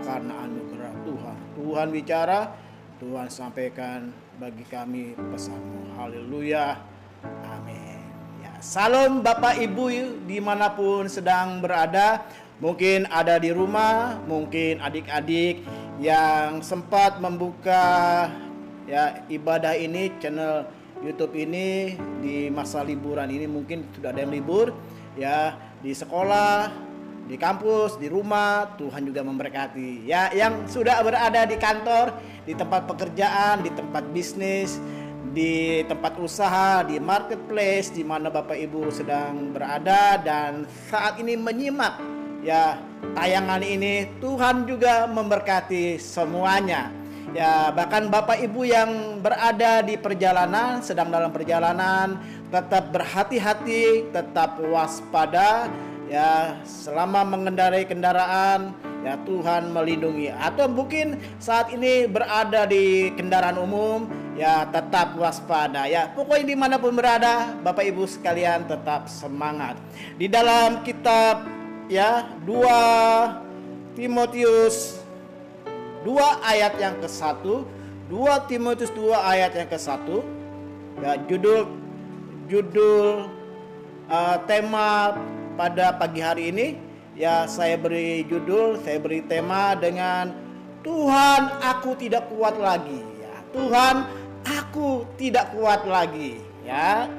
karena anugerah Tuhan. Tuhan bicara, Tuhan sampaikan bagi kami pesan-Mu. Haleluya. Amin. Ya, salam Bapak Ibu dimanapun sedang berada. Mungkin ada di rumah, mungkin adik-adik yang sempat membuka ya ibadah ini, channel YouTube ini di masa liburan ini. Mungkin sudah ada yang libur ya, di sekolah, di kampus, di rumah. Tuhan juga memberkati ya, yang sudah berada di kantor, di tempat pekerjaan, di tempat bisnis, di tempat usaha, di marketplace, di mana Bapak Ibu sedang berada dan saat ini menyimak ya tayangan ini. Tuhan juga memberkati semuanya ya. Bahkan Bapak Ibu yang berada di perjalanan, sedang dalam perjalanan, tetap berhati-hati, tetap waspada ya, selama mengendarai kendaraan ya, Tuhan melindungi. Atau mungkin saat ini berada di kendaraan umum ya, tetap waspada ya. Pokoknya dimanapun berada, Bapak Ibu sekalian tetap semangat. Di dalam kitab ya 2 Timotius 2 ayat yang ke-1, 2 Timotius 2 ayat yang ke-1 ya, judul tema pada pagi hari ini ya, saya beri tema dengan Tuhan aku tidak kuat lagi ya. Tuhan aku tidak kuat lagi ya.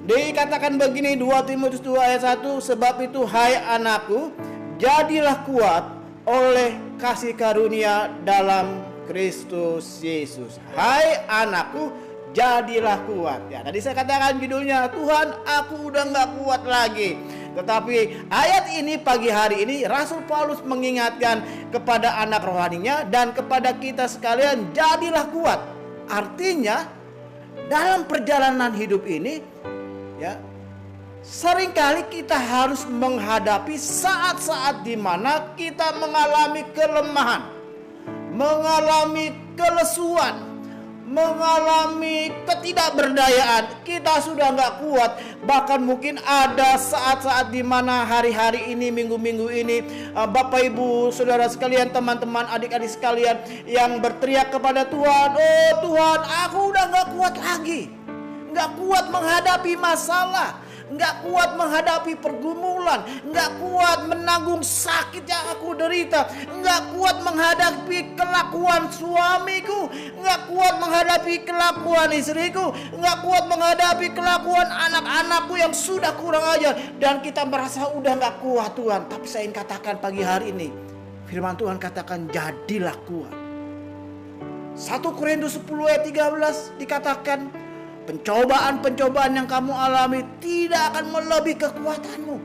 Dikatakan begini 2 Timotius 2 ayat 1, sebab itu hai anakku, jadilah kuat oleh kasih karunia dalam Kristus Yesus. Hai anakku, jadilah kuat ya. Tadi saya katakan judulnya Tuhan aku udah gak kuat lagi. Tetapi ayat ini pagi hari ini Rasul Paulus mengingatkan kepada anak rohaninya dan kepada kita sekalian, jadilah kuat. Artinya dalam perjalanan hidup ini ya, seringkali kita harus menghadapi saat-saat di mana kita mengalami kelemahan, mengalami kelesuan, mengalami ketidakberdayaan. Kita sudah nggak kuat. Bahkan mungkin ada saat-saat di mana hari-hari ini, minggu-minggu ini, Bapak Ibu, saudara sekalian, teman-teman, adik-adik sekalian yang berteriak kepada Tuhan, oh Tuhan, aku udah nggak kuat lagi, nggak kuat menghadapi masalah, nggak kuat menghadapi pergumulan, nggak kuat menanggung sakit yang aku derita, nggak kuat menghadapi kelakuan suamiku, nggak kuat menghadapi kelakuan istriku, nggak kuat menghadapi kelakuan anak-anakku yang sudah kurang ajar. Dan kita merasa udah nggak kuat Tuhan. Tapi saya ingin katakan pagi hari ini, firman Tuhan katakan jadilah kuat. 1 Korintus 10 ayat 13 dikatakan, pencobaan-pencobaan yang kamu alami tidak akan melebihi kekuatanmu.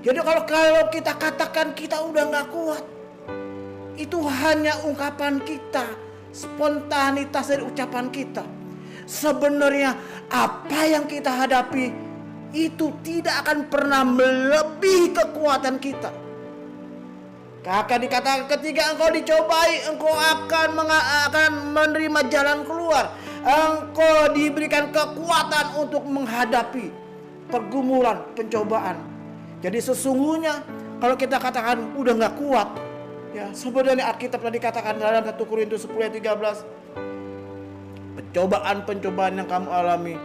Jadi kalau kita katakan kita udah gak kuat, itu hanya ungkapan kita, spontanitas dari ucapan kita. Sebenarnya apa yang kita hadapi itu tidak akan pernah melebihi kekuatan kita. Akan dikatakan ketika engkau dicobai, engkau akan menerima jalan keluar. Engkau diberikan kekuatan untuk menghadapi pergumulan, pencobaan. Jadi sesungguhnya kalau kita katakan udah gak kuat ya, sebenarnya Alkitab telah dikatakan dalam 1 Korintus 10 ayat 13, pencobaan-pencobaan yang kamu alami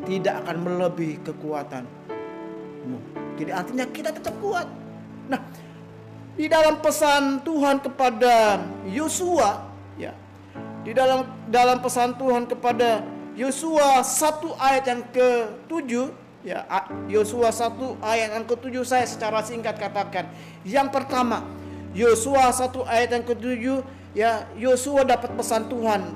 tidak akan melebihi kekuatanmu. Jadi artinya kita tetap kuat. Nah, di dalam pesan Tuhan kepada Yosua ya, di dalam pesan Tuhan kepada Yosua 1 ayat yang ke-7 ya, Yosua 1 ayat yang ke-7 saya secara singkat katakan. Yang pertama, Yosua 1 ayat yang ke-7 ya, Yosua dapat pesan Tuhan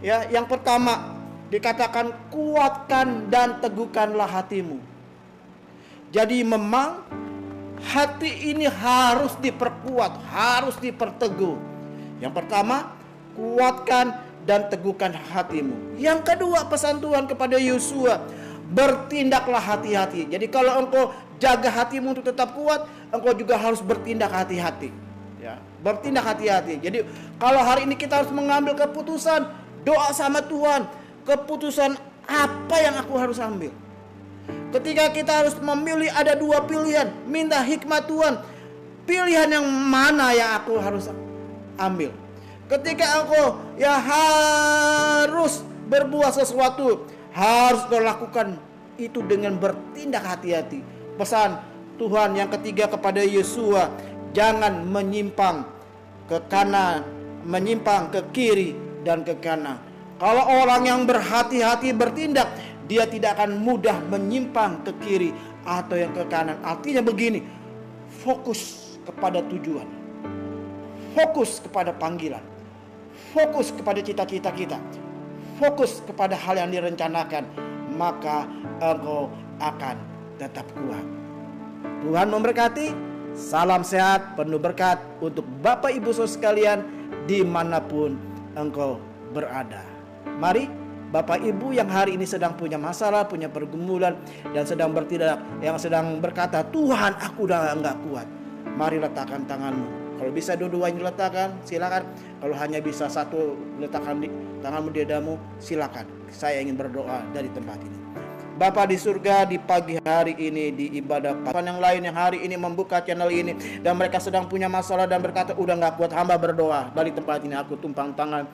ya. Yang pertama dikatakan kuatkan dan teguhkanlah hatimu. Jadi memang hati ini harus diperkuat, harus diperteguh. Yang pertama, kuatkan dan teguhkan hatimu. Yang kedua, pesan Tuhan kepada Yosua, bertindaklah hati-hati. Jadi kalau engkau jaga hatimu untuk tetap kuat, engkau juga harus bertindak hati-hati. Ya, bertindak hati-hati. Jadi kalau hari ini kita harus mengambil keputusan, doa sama Tuhan, keputusan apa yang aku harus ambil. Ketika kita harus memilih, ada dua pilihan, minta hikmat Tuhan. Pilihan yang mana yang aku harus ambil? Ketika aku ya harus berbuat sesuatu, harus melakukan itu dengan bertindak hati-hati. Pesan Tuhan yang ketiga kepada Yosua, jangan menyimpang ke kanan, menyimpang ke kiri dan ke kanan. Kalau orang yang berhati-hati bertindak, dia tidak akan mudah menyimpang ke kiri atau yang ke kanan. Artinya begini, fokus kepada tujuan, fokus kepada panggilan, fokus kepada cita-cita kita, fokus kepada hal yang direncanakan, maka engkau akan tetap kuat. Tuhan memberkati. Salam sehat, penuh berkat untuk Bapak Ibu Saudara sekalian dimanapun engkau berada. Mari Bapak Ibu yang hari ini sedang punya masalah, punya pergumulan, dan sedang bertindak, yang sedang berkata, Tuhan aku udah enggak kuat. Mari letakkan tanganmu. Kalau bisa dua-duanya diletakkan, silakan. Kalau hanya bisa satu, letakkan di tanganmu di dadamu, silakan. Saya ingin berdoa dari tempat ini. Bapa di surga, di pagi hari ini di ibadah yang lain yang hari ini membuka channel ini dan mereka sedang punya masalah dan berkata udah gak kuat, hamba berdoa dari tempat ini aku tumpang tangan.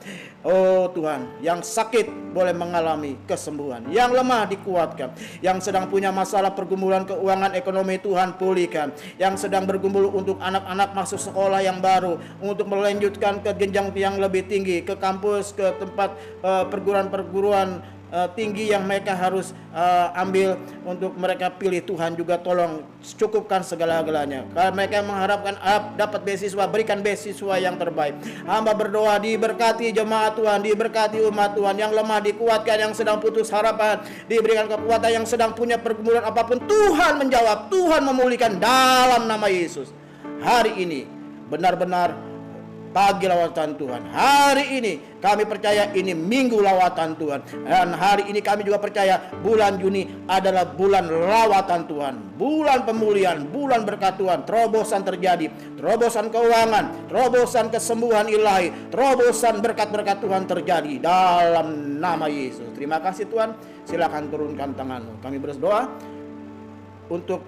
Oh Tuhan, yang sakit boleh mengalami kesembuhan, yang lemah dikuatkan, yang sedang punya masalah pergumulan keuangan ekonomi Tuhan pulihkan, yang sedang bergumul untuk anak-anak masuk sekolah yang baru, untuk melanjutkan ke jenjang yang lebih tinggi, ke kampus, ke tempat perguruan-perguruan tinggi yang mereka harus ambil, untuk mereka pilih. Tuhan juga tolong cukupkan segala-galanya. Kalau mereka mengharapkan dapat beasiswa, berikan beasiswa yang terbaik. Hamba berdoa diberkati jemaat Tuhan, diberkati umat Tuhan, yang lemah dikuatkan, yang sedang putus harapan diberikan kekuatan, yang sedang punya pergumulan apapun Tuhan menjawab, Tuhan memulihkan dalam nama Yesus. Hari ini benar-benar pagi lawatan Tuhan. Hari ini kami percaya ini minggu lawatan Tuhan. Dan hari ini kami juga percaya bulan Juni adalah bulan lawatan Tuhan, bulan pemulihan, bulan berkat Tuhan. Terobosan terjadi, terobosan keuangan, terobosan kesembuhan ilahi, terobosan berkat-berkat Tuhan terjadi dalam nama Yesus. Terima kasih Tuhan. Silakan turunkan tanganmu. Kami berdoa untuk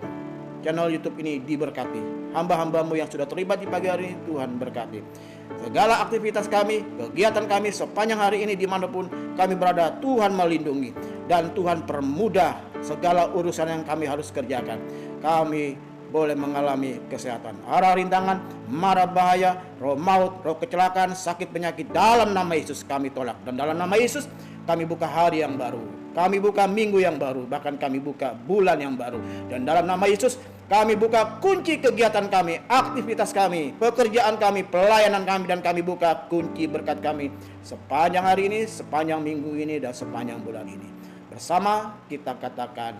channel YouTube ini diberkati. Hamba-hambamu yang sudah terlibat di pagi hari ini, Tuhan berkati. Segala aktivitas kami, kegiatan kami sepanjang hari ini dimanapun kami berada, Tuhan melindungi. Dan Tuhan permudah segala urusan yang kami harus kerjakan. Kami boleh mengalami kesehatan. Arah rintangan, mara bahaya, roh maut, roh kecelakaan, sakit penyakit, dalam nama Yesus kami tolak. Dan dalam nama Yesus kami buka hari yang baru, kami buka minggu yang baru, bahkan kami buka bulan yang baru. Dan dalam nama Yesus kami buka kunci kegiatan kami, aktivitas kami, pekerjaan kami, pelayanan kami, dan kami buka kunci berkat kami sepanjang hari ini, sepanjang minggu ini, dan sepanjang bulan ini. Bersama kita katakan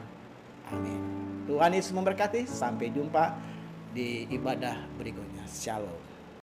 amin. Tuhan Yesus memberkati. Sampai jumpa di ibadah berikutnya. Shalom.